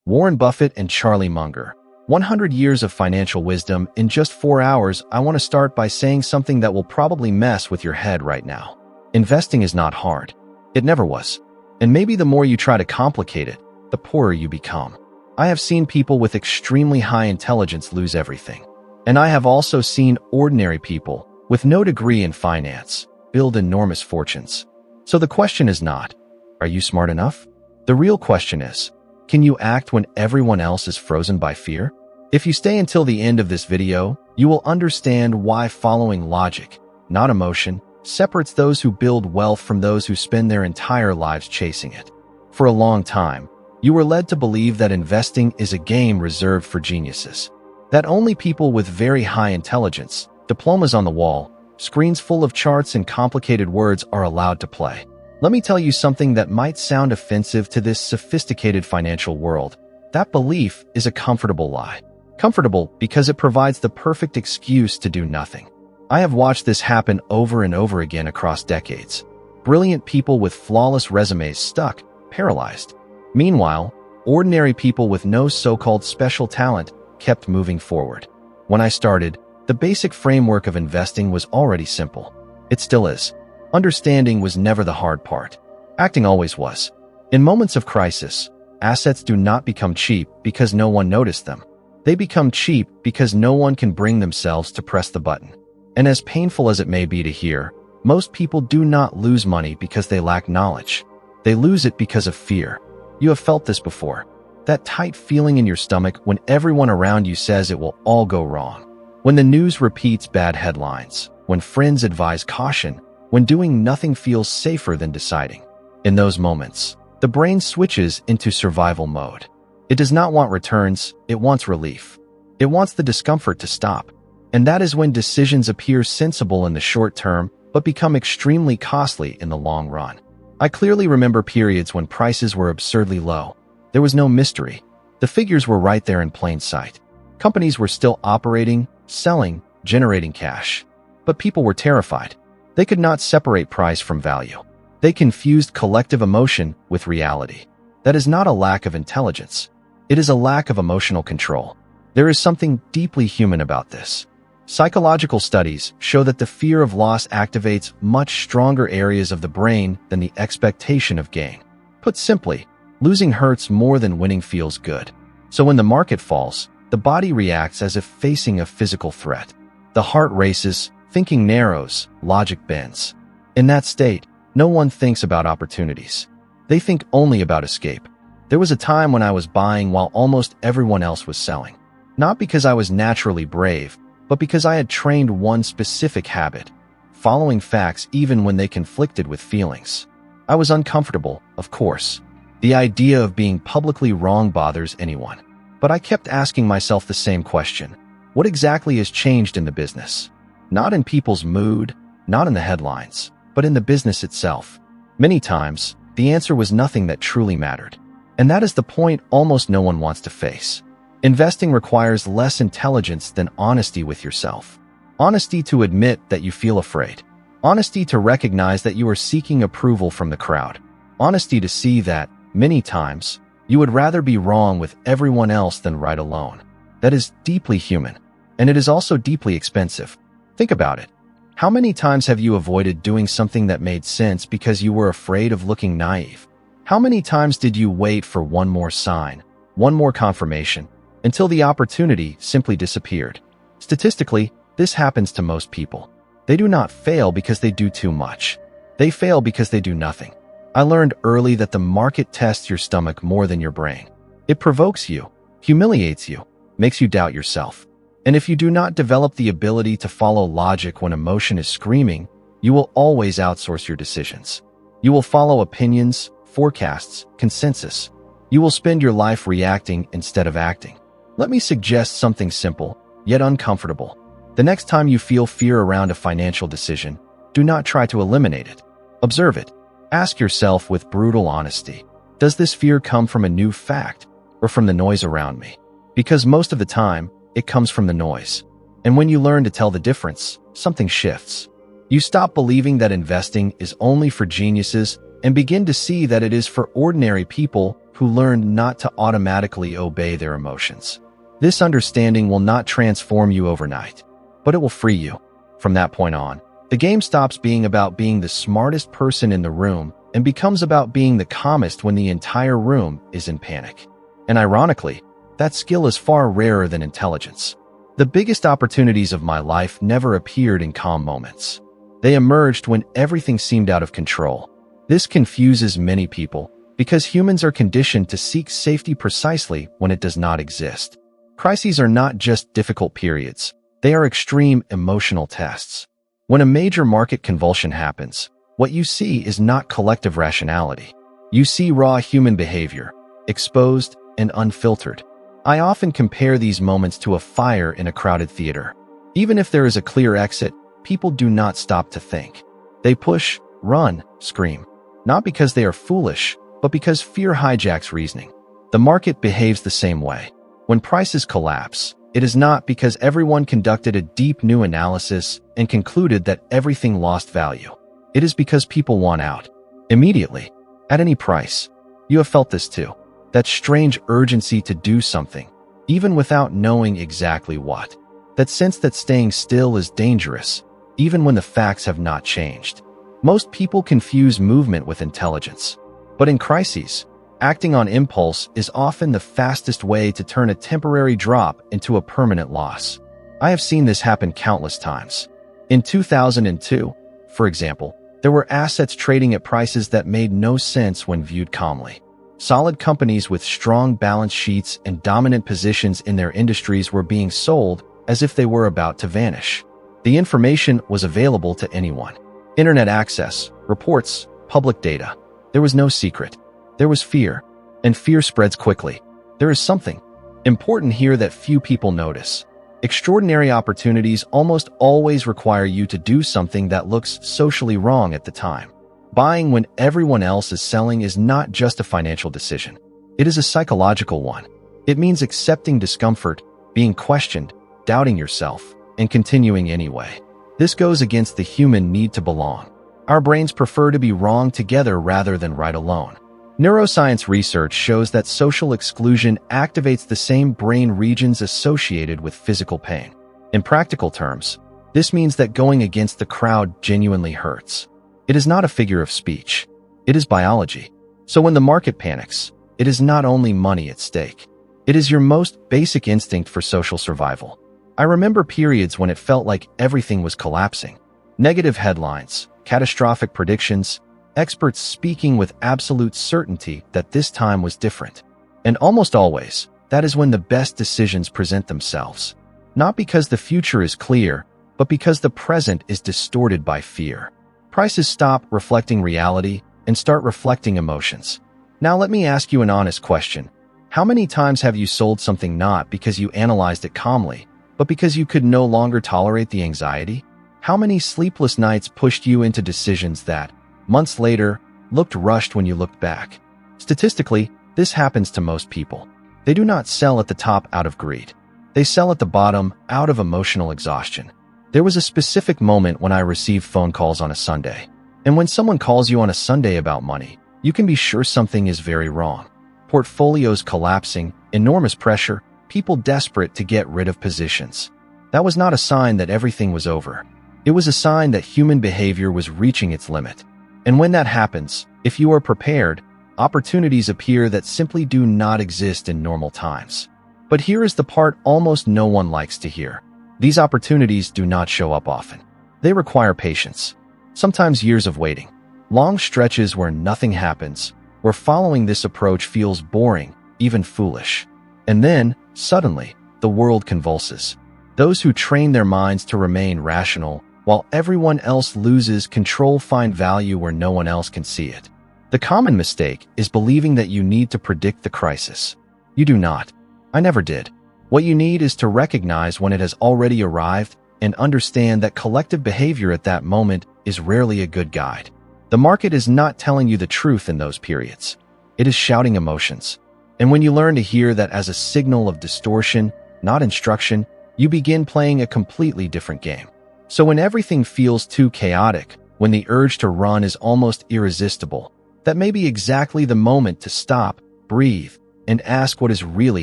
Warren Buffett and Charlie Munger. 100 years of financial wisdom in just 4 hours. I want to start by saying something that will probably mess with your head right now. Investing is not hard. It never was. And maybe the more you try to complicate it, the poorer you become. I have seen people with extremely high intelligence lose everything. And I have also seen ordinary people with no degree in finance build enormous fortunes. So the question is not, are you smart enough? The real question is, can you act when everyone else is frozen by fear? If you stay until the end of this video, you will understand why following logic, not emotion, separates those who build wealth from those who spend their entire lives chasing it. For a long time, you were led to believe that investing is a game reserved for geniuses, that only people with very high intelligence, diplomas on the wall, screens full of charts and complicated words are allowed to play. Let me tell you something that might sound offensive to this sophisticated financial world. That belief is a comfortable lie. Comfortable because it provides the perfect excuse to do nothing. I have watched this happen over and over again across decades. Brilliant people with flawless resumes stuck, paralyzed. Meanwhile, ordinary people with no so-called special talent kept moving forward. When I started, the basic framework of investing was already simple. It still is. Understanding was never the hard part. Acting always was. In moments of crisis, assets do not become cheap because no one noticed them. They become cheap because no one can bring themselves to press the button. And as painful as it may be to hear, most people do not lose money because they lack knowledge. They lose it because of fear. You have felt this before. That tight feeling in your stomach when everyone around you says it will all go wrong. When the news repeats bad headlines. When friends advise caution. When doing nothing feels safer than deciding. In those moments, the brain switches into survival mode. It does not want returns, it wants relief. It wants the discomfort to stop. And that is when decisions appear sensible in the short term, but become extremely costly in the long run. I clearly remember periods when prices were absurdly low. There was no mystery. The figures were right there in plain sight. Companies were still operating, selling, generating cash. But people were terrified. They could not separate price from value. They confused collective emotion with reality. That is not a lack of intelligence. It is a lack of emotional control. There is something deeply human about this. Psychological studies show that the fear of loss activates much stronger areas of the brain than the expectation of gain. Put simply, losing hurts more than winning feels good. So when the market falls, the body reacts as if facing a physical threat. The heart races, thinking narrows, logic bends. In that state, no one thinks about opportunities. They think only about escape. There was a time when I was buying while almost everyone else was selling. Not because I was naturally brave, but because I had trained one specific habit, following facts even when they conflicted with feelings. I was uncomfortable, of course. The idea of being publicly wrong bothers anyone. But I kept asking myself the same question. What exactly has changed in the business? Not in people's mood, not in the headlines, but in the business itself. Many times, the answer was nothing that truly mattered. And that is the point almost no one wants to face. Investing requires less intelligence than honesty with yourself. Honesty to admit that you feel afraid. Honesty to recognize that you are seeking approval from the crowd. Honesty to see that, many times, you would rather be wrong with everyone else than right alone. That is deeply human. And it is also deeply expensive. Think about it. How many times have you avoided doing something that made sense because you were afraid of looking naive? How many times did you wait for one more sign, one more confirmation, until the opportunity simply disappeared? Statistically, this happens to most people. They do not fail because they do too much. They fail because they do nothing. I learned early that the market tests your stomach more than your brain. It provokes you, humiliates you, makes you doubt yourself. And if you do not develop the ability to follow logic when emotion is screaming, you will always outsource your decisions. You will follow opinions, forecasts, consensus. You will spend your life reacting instead of acting. Let me suggest something simple, yet uncomfortable. The next time you feel fear around a financial decision, do not try to eliminate it. Observe it. Ask yourself with brutal honesty, does this fear come from a new fact or from the noise around me? Because most of the time, it comes from the noise. And when you learn to tell the difference, something shifts. You stop believing that investing is only for geniuses and begin to see that it is for ordinary people who learned not to automatically obey their emotions. This understanding will not transform you overnight, but it will free you. From that point on, the game stops being about being the smartest person in the room and becomes about being the calmest when the entire room is in panic. And ironically, that skill is far rarer than intelligence. The biggest opportunities of my life never appeared in calm moments. They emerged when everything seemed out of control. This confuses many people because humans are conditioned to seek safety precisely when it does not exist. Crises are not just difficult periods. They are extreme emotional tests. When a major market convulsion happens, what you see is not collective rationality. You see raw human behavior, exposed and unfiltered. I often compare these moments to a fire in a crowded theater. Even if there is a clear exit, people do not stop to think. They push, run, scream. Not because they are foolish, but because fear hijacks reasoning. The market behaves the same way. When prices collapse, it is not because everyone conducted a deep new analysis and concluded that everything lost value. It is because people want out. Immediately. At any price. You have felt this too. That strange urgency to do something, even without knowing exactly what. That sense that staying still is dangerous, even when the facts have not changed. Most people confuse movement with intelligence. But in crises, acting on impulse is often the fastest way to turn a temporary drop into a permanent loss. I have seen this happen countless times. In 2002, for example, there were assets trading at prices that made no sense when viewed calmly. Solid companies with strong balance sheets and dominant positions in their industries were being sold as if they were about to vanish. The information was available to anyone. Internet access, reports, public data. There was no secret. There was fear, and fear spreads quickly. There is something important here that few people notice. Extraordinary opportunities almost always require you to do something that looks socially wrong at the time. Buying when everyone else is selling is not just a financial decision. It is a psychological one. It means accepting discomfort, being questioned, doubting yourself, and continuing anyway. This goes against the human need to belong. Our brains prefer to be wrong together rather than right alone. Neuroscience research shows that social exclusion activates the same brain regions associated with physical pain. In practical terms, this means that going against the crowd genuinely hurts. It is not a figure of speech. It is biology. So when the market panics, it is not only money at stake. It is your most basic instinct for social survival. I remember periods when it felt like everything was collapsing. Negative headlines, catastrophic predictions, experts speaking with absolute certainty that this time was different. And almost always, that is when the best decisions present themselves. Not because the future is clear, but because the present is distorted by fear. Prices stop reflecting reality and start reflecting emotions. Now let me ask you an honest question. How many times have you sold something not because you analyzed it calmly, but because you could no longer tolerate the anxiety? How many sleepless nights pushed you into decisions that, months later, looked rushed when you looked back? Statistically, this happens to most people. They do not sell at the top out of greed. They sell at the bottom out of emotional exhaustion. There was a specific moment when I received phone calls on a Sunday. And when someone calls you on a Sunday about money, you can be sure something is very wrong. Portfolios collapsing, enormous pressure, people desperate to get rid of positions. That was not a sign that everything was over. It was a sign that human behavior was reaching its limit. And when that happens, if you are prepared, opportunities appear that simply do not exist in normal times. But here is the part almost no one likes to hear. These opportunities do not show up often. They require patience, sometimes years of waiting, long stretches where nothing happens, where following this approach feels boring, even foolish. And then, suddenly, the world convulses. Those who train their minds to remain rational, while everyone else loses control, find value where no one else can see it. The common mistake is believing that you need to predict the crisis. You do not. I never did. What you need is to recognize when it has already arrived and understand that collective behavior at that moment is rarely a good guide. The market is not telling you the truth in those periods. It is shouting emotions. And when you learn to hear that as a signal of distortion, not instruction, you begin playing a completely different game. So when everything feels too chaotic, when the urge to run is almost irresistible, that may be exactly the moment to stop, breathe, and ask what is really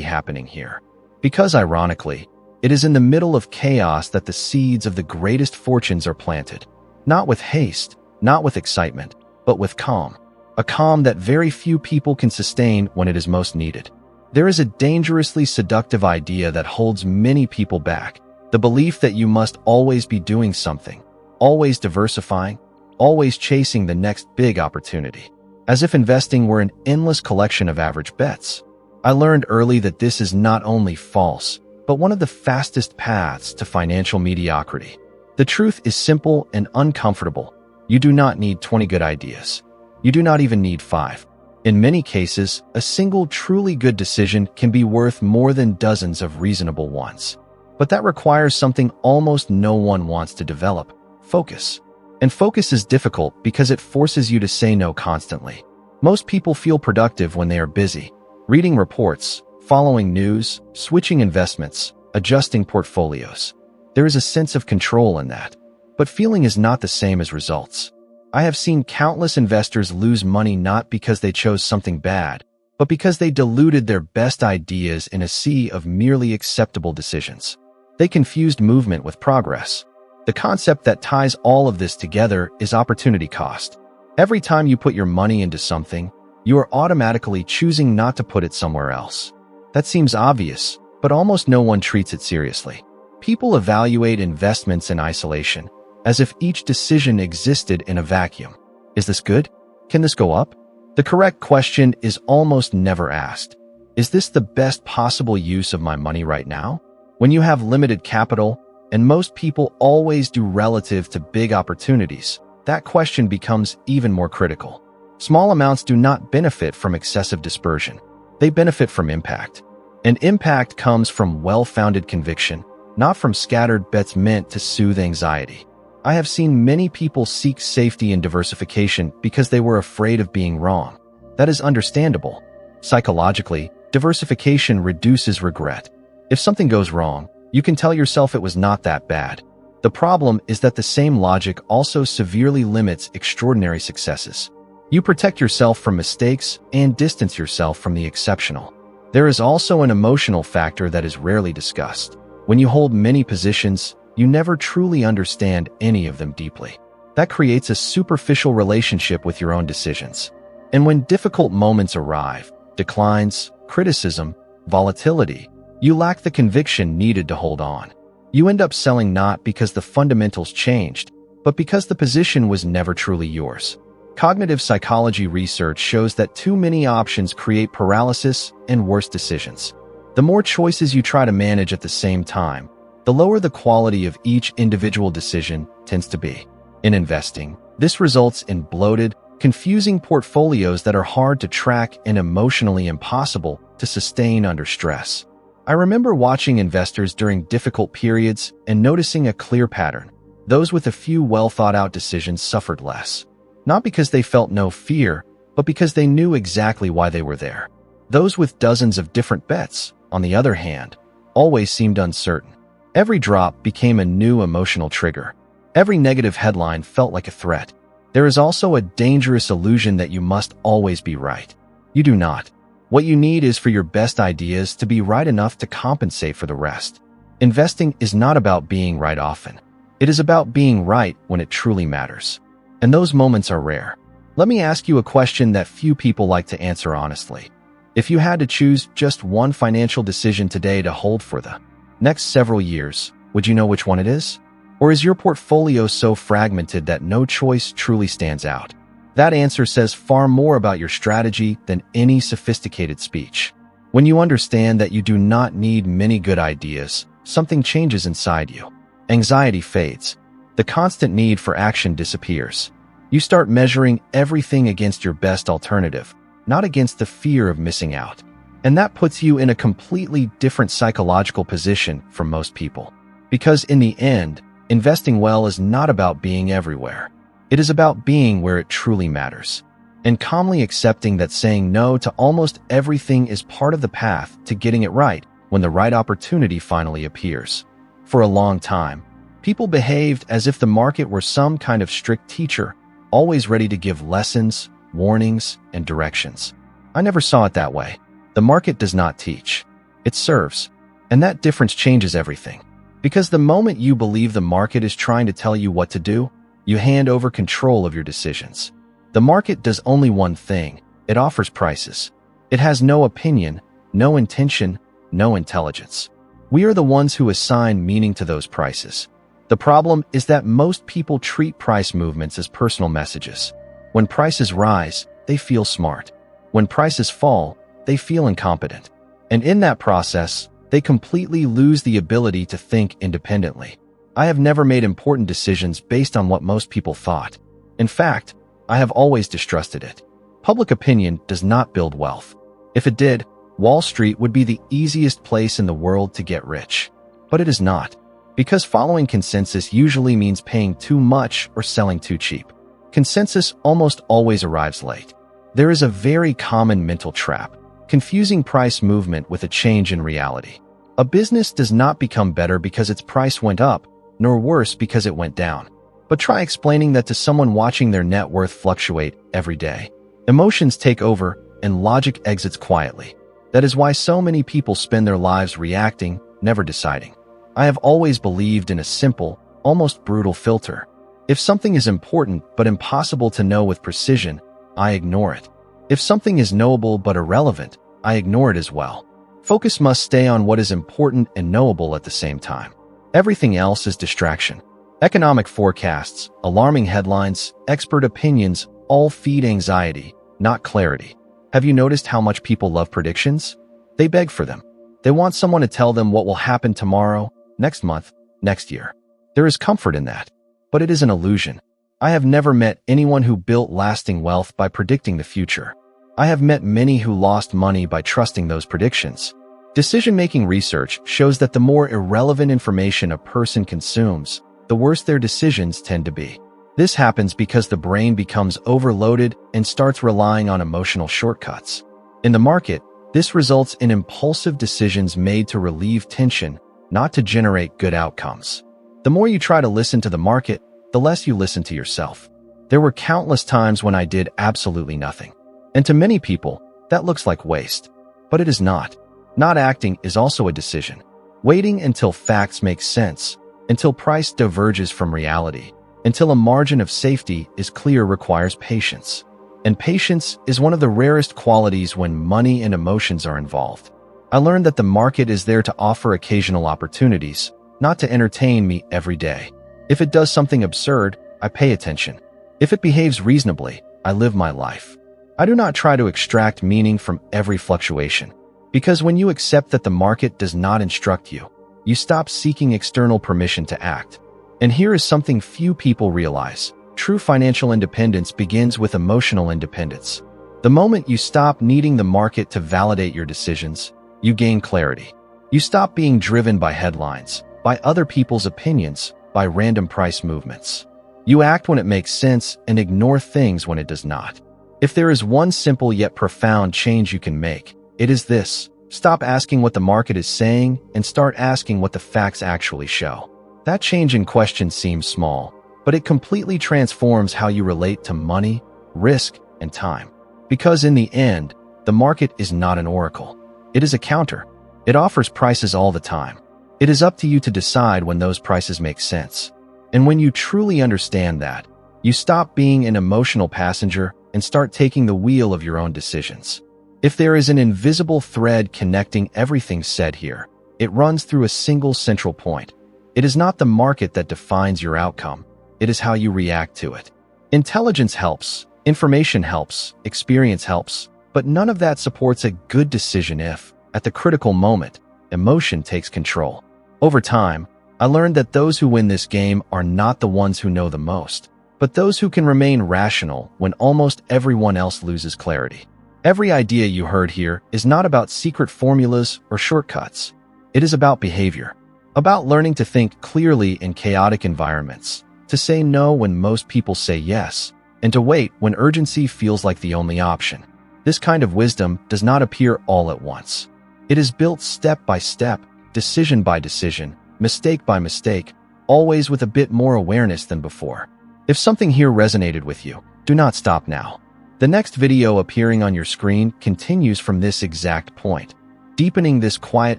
happening here. Because ironically, it is in the middle of chaos that the seeds of the greatest fortunes are planted. Not with haste, not with excitement, but with calm. A calm that very few people can sustain when it is most needed. There is a dangerously seductive idea that holds many people back. The belief that you must always be doing something, always diversifying, always chasing the next big opportunity. As if investing were an endless collection of average bets. I learned early that this is not only false, but one of the fastest paths to financial mediocrity. The truth is simple and uncomfortable. You do not need 20 good ideas. You do not even need 5. In many cases, a single truly good decision can be worth more than dozens of reasonable ones. But that requires something almost no one wants to develop: focus. And focus is difficult because it forces you to say no constantly. Most people feel productive when they are busy, reading reports, following news, switching investments, adjusting portfolios. There is a sense of control in that. But feeling is not the same as results. I have seen countless investors lose money not because they chose something bad, but because they diluted their best ideas in a sea of merely acceptable decisions. They confused movement with progress. The concept that ties all of this together is opportunity cost. Every time you put your money into something, you are automatically choosing not to put it somewhere else. That seems obvious, but almost no one treats it seriously. People evaluate investments in isolation, as if each decision existed in a vacuum. Is this good? Can this go up? The correct question is almost never asked. Is this the best possible use of my money right now? When you have limited capital, and most people always do relative to big opportunities, that question becomes even more critical. Small amounts do not benefit from excessive dispersion. They benefit from impact. And impact comes from well-founded conviction, not from scattered bets meant to soothe anxiety. I have seen many people seek safety in diversification because they were afraid of being wrong. That is understandable. Psychologically, diversification reduces regret. If something goes wrong, you can tell yourself it was not that bad. The problem is that the same logic also severely limits extraordinary successes. You protect yourself from mistakes and distance yourself from the exceptional. There is also an emotional factor that is rarely discussed. When you hold many positions, you never truly understand any of them deeply. That creates a superficial relationship with your own decisions. And when difficult moments arrive, declines, criticism, volatility, you lack the conviction needed to hold on. You end up selling not because the fundamentals changed, but because the position was never truly yours. Cognitive psychology research shows that too many options create paralysis and worse decisions. The more choices you try to manage at the same time, the lower the quality of each individual decision tends to be. In investing, this results in bloated, confusing portfolios that are hard to track and emotionally impossible to sustain under stress. I remember watching investors during difficult periods and noticing a clear pattern. Those with a few well-thought-out decisions suffered less. Not because they felt no fear, but because they knew exactly why they were there. Those with dozens of different bets, on the other hand, always seemed uncertain. Every drop became a new emotional trigger. Every negative headline felt like a threat. There is also a dangerous illusion that you must always be right. You do not. What you need is for your best ideas to be right enough to compensate for the rest. Investing is not about being right often. It is about being right when it truly matters. And those moments are rare. Let me ask you a question that few people like to answer honestly. If you had to choose just one financial decision today to hold for the next several years, would you know which one it is? Or is your portfolio so fragmented that no choice truly stands out? That answer says far more about your strategy than any sophisticated speech. When you understand that you do not need many good ideas, something changes inside you. Anxiety fades. The constant need for action disappears. You start measuring everything against your best alternative, not against the fear of missing out. And that puts you in a completely different psychological position from most people. Because in the end, investing well is not about being everywhere. It is about being where it truly matters. And calmly accepting that saying no to almost everything is part of the path to getting it right when the right opportunity finally appears. For a long time, people behaved as if the market were some kind of strict teacher, always ready to give lessons, warnings, and directions. I never saw it that way. The market does not teach. It serves. And that difference changes everything. Because the moment you believe the market is trying to tell you what to do, you hand over control of your decisions. The market does only one thing. It offers prices. It has no opinion, no intention, no intelligence. We are the ones who assign meaning to those prices. The problem is that most people treat price movements as personal messages. When prices rise, they feel smart. When prices fall, they feel incompetent. And in that process, they completely lose the ability to think independently. I have never made important decisions based on what most people thought. In fact, I have always distrusted it. Public opinion does not build wealth. If it did, Wall Street would be the easiest place in the world to get rich. But it is not. Because following consensus usually means paying too much or selling too cheap. Consensus almost always arrives late. There is a very common mental trap, confusing price movement with a change in reality. A business does not become better because its price went up, nor worse because it went down. But try explaining that to someone watching their net worth fluctuate every day. Emotions take over, and logic exits quietly. That is why so many people spend their lives reacting, never deciding. I have always believed in a simple, almost brutal filter. If something is important but impossible to know with precision, I ignore it. If something is knowable but irrelevant, I ignore it as well. Focus must stay on what is important and knowable at the same time. Everything else is distraction. Economic forecasts, alarming headlines, expert opinions all feed anxiety, not clarity. Have you noticed how much people love predictions? They beg for them. They want someone to tell them what will happen tomorrow, next month, next year. There is comfort in that, but it is an illusion. I have never met anyone who built lasting wealth by predicting the future. I have met many who lost money by trusting those predictions. Decision-making research shows that the more irrelevant information a person consumes, the worse their decisions tend to be. This happens because the brain becomes overloaded and starts relying on emotional shortcuts. In the market, this results in impulsive decisions made to relieve tension, not to generate good outcomes. The more you try to listen to the market, the less you listen to yourself. There were countless times when I did absolutely nothing. And to many people, that looks like waste. But it is not. Not acting is also a decision. Waiting until facts make sense, until price diverges from reality, until a margin of safety is clear requires patience. And patience is one of the rarest qualities when money and emotions are involved. I learned that the market is there to offer occasional opportunities, not to entertain me every day. If it does something absurd, I pay attention. If it behaves reasonably, I live my life. I do not try to extract meaning from every fluctuation. Because when you accept that the market does not instruct you, you stop seeking external permission to act. And here is something few people realize. True financial independence begins with emotional independence. The moment you stop needing the market to validate your decisions, you gain clarity. You stop being driven by headlines, by other people's opinions, by random price movements. You act when it makes sense and ignore things when it does not. If there is one simple yet profound change you can make, it is this: stop asking what the market is saying and start asking what the facts actually show. That change in question seems small, but it completely transforms how you relate to money, risk, and time. Because in the end, the market is not an oracle. It is a counter. It offers prices all the time. It is up to you to decide when those prices make sense. And when you truly understand that, you stop being an emotional passenger and start taking the wheel of your own decisions. If there is an invisible thread connecting everything said here, it runs through a single central point. It is not the market that defines your outcome. It is how you react to it. Intelligence helps, information helps, experience helps, but none of that supports a good decision if, at the critical moment, emotion takes control. Over time, I learned that those who win this game are not the ones who know the most, but those who can remain rational when almost everyone else loses clarity. Every idea you heard here is not about secret formulas or shortcuts. It is about behavior, about learning to think clearly in chaotic environments, to say no when most people say yes, and to wait when urgency feels like the only option. This kind of wisdom does not appear all at once. It is built step by step, decision by decision, mistake by mistake, always with a bit more awareness than before. If something here resonated with you, do not stop now. The next video appearing on your screen continues from this exact point, deepening this quiet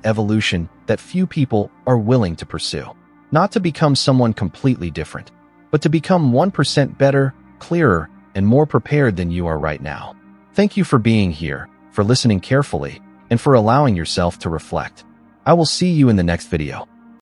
evolution that few people are willing to pursue. Not to become someone completely different, but to become 1% better, clearer, and more prepared than you are right now. Thank you for being here, for listening carefully, and for allowing yourself to reflect. I will see you in the next video.